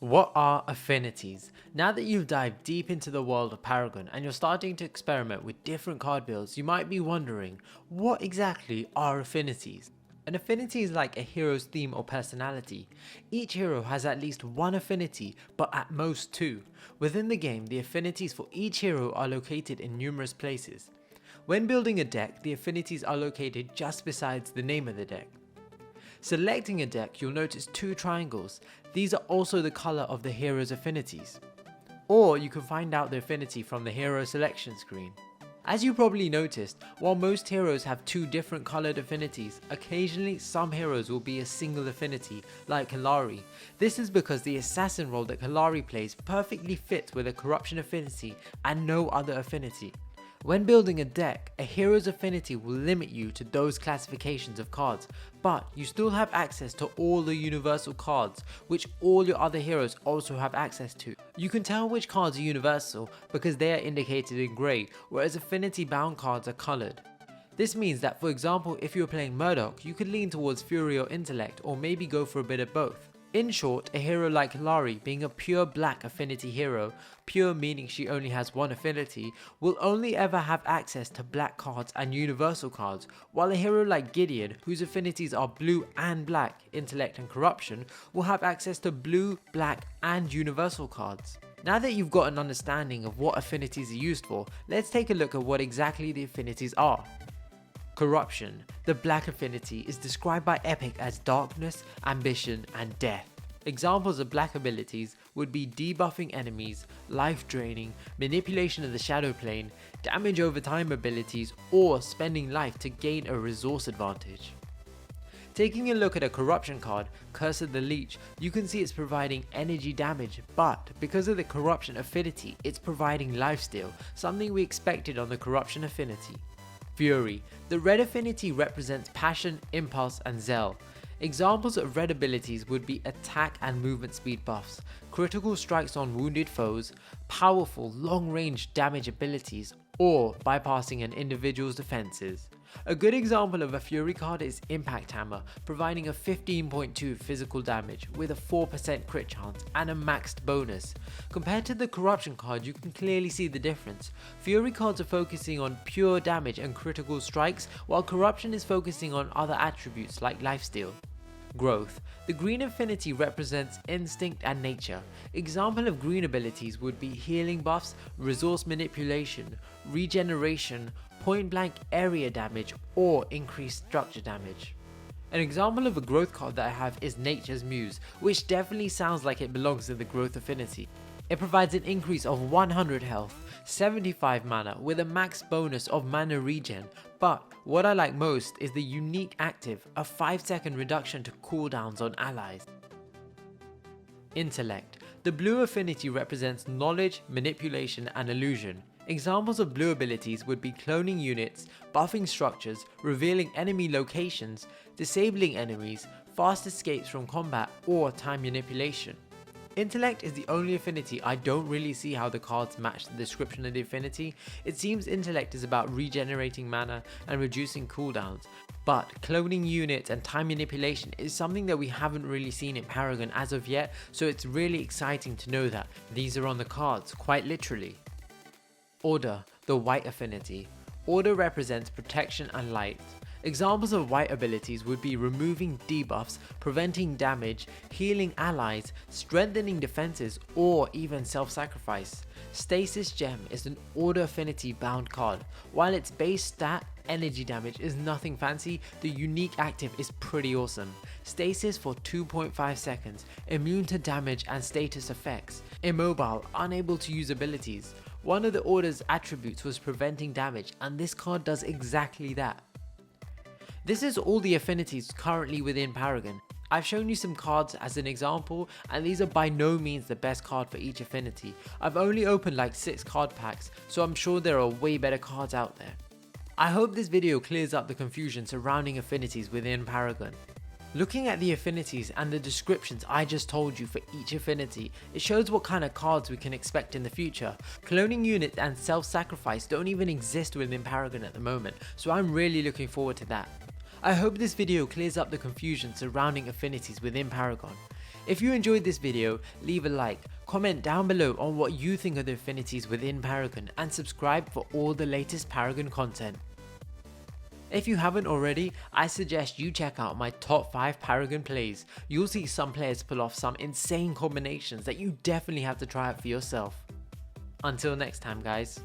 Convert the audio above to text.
What are affinities? Now that you've dived deep into the world of Paragon and you're starting to experiment with different card builds, you might be wondering, what exactly are affinities? An affinity is like a hero's theme or personality. Each hero has at least one affinity, but at most two. Within the game, the affinities for each hero are located in numerous places. When building a deck, the affinities are located just besides the name of the deck. Selecting a deck, you'll notice two triangles. These are also the color of the hero's affinities. Or you can find out the affinity from the hero selection screen. As you probably noticed, while most heroes have two different colored affinities, occasionally some heroes will be a single affinity, like Kalari. This is because the assassin role that Kalari plays perfectly fits with a corruption affinity and no other affinity. When building a deck, a hero's affinity will limit you to those classifications of cards, but you still have access to all the universal cards, which all your other heroes also have access to. You can tell which cards are universal because they are indicated in grey, whereas affinity bound cards are coloured. This means that, for example, if you were playing Murdoch, you could lean towards Fury or Intellect, or maybe go for a bit of both. In short, a hero like Kalari, being a pure black affinity hero, pure meaning she only has one affinity, will only ever have access to black cards and universal cards, while a hero like Gideon, whose affinities are blue and black, intellect and corruption, will have access to blue, black and universal cards. Now that you've got an understanding of what affinities are used for, let's take a look at what exactly the affinities are. Corruption. The black affinity is described by Epic as darkness, ambition and death. Examples of black abilities would be debuffing enemies, life draining, manipulation of the shadow plane, damage over time abilities, or spending life to gain a resource advantage. Taking a look at a corruption card, Curse of the Leech, you can see it's providing energy damage, but because of the corruption affinity, it's providing lifesteal, something we expected on the corruption affinity. Fury. The red affinity represents passion, impulse and zeal. Examples of red abilities would be attack and movement speed buffs, critical strikes on wounded foes, powerful long-range damage abilities, or bypassing an individual's defenses. A good example of a Fury card is Impact Hammer, providing a 15.2 physical damage with a 4% crit chance and a maxed bonus. Compared to the Corruption card, you can clearly see the difference. Fury cards are focusing on pure damage and critical strikes, while Corruption is focusing on other attributes like lifesteal. Growth. The green affinity represents instinct and nature. Example of green abilities would be healing buffs, resource manipulation, regeneration, point blank area damage, or increased structure damage. An example of a growth card that I have is Nature's Muse, which definitely sounds like it belongs in the growth affinity. It provides an increase of 100 health, 75 mana with a max bonus of mana regen, but what I like most is the unique active, a 5-second reduction to cooldowns on allies. Intellect. The blue affinity represents knowledge, manipulation and illusion. Examples of blue abilities would be cloning units, buffing structures, revealing enemy locations, disabling enemies, fast escapes from combat or time manipulation. Intellect is the only affinity I don't really see how the cards match the description of the affinity. It seems Intellect is about regenerating mana and reducing cooldowns, but cloning units and time manipulation is something that we haven't really seen in Paragon as of yet, so it's really exciting to know that these are on the cards, quite literally. Order, the white affinity. Order represents protection and light. Examples of white abilities would be removing debuffs, preventing damage, healing allies, strengthening defenses, or even self-sacrifice. Stasis Gem is an Order affinity bound card. While its base stat, energy damage, is nothing fancy, the unique active is pretty awesome. Stasis for 2.5 seconds, immune to damage and status effects. Immobile, unable to use abilities. One of the Order's attributes was preventing damage, and this card does exactly that. This is all the affinities currently within Paragon. I've shown you some cards as an example, and these are by no means the best card for each affinity. I've only opened like 6 card packs, so I'm sure there are way better cards out there. I hope this video clears up the confusion surrounding affinities within Paragon. Looking at the affinities and the descriptions I just told you for each affinity, it shows what kind of cards we can expect in the future. Cloning units and self-sacrifice don't even exist within Paragon at the moment, so I'm really looking forward to that. I hope this video clears up the confusion surrounding affinities within Paragon. If you enjoyed this video, leave a like, comment down below on what you think of the affinities within Paragon, and subscribe for all the latest Paragon content. If you haven't already, I suggest you check out my top 5 Paragon plays. You'll see some players pull off some insane combinations that you definitely have to try out for yourself. Until next time guys.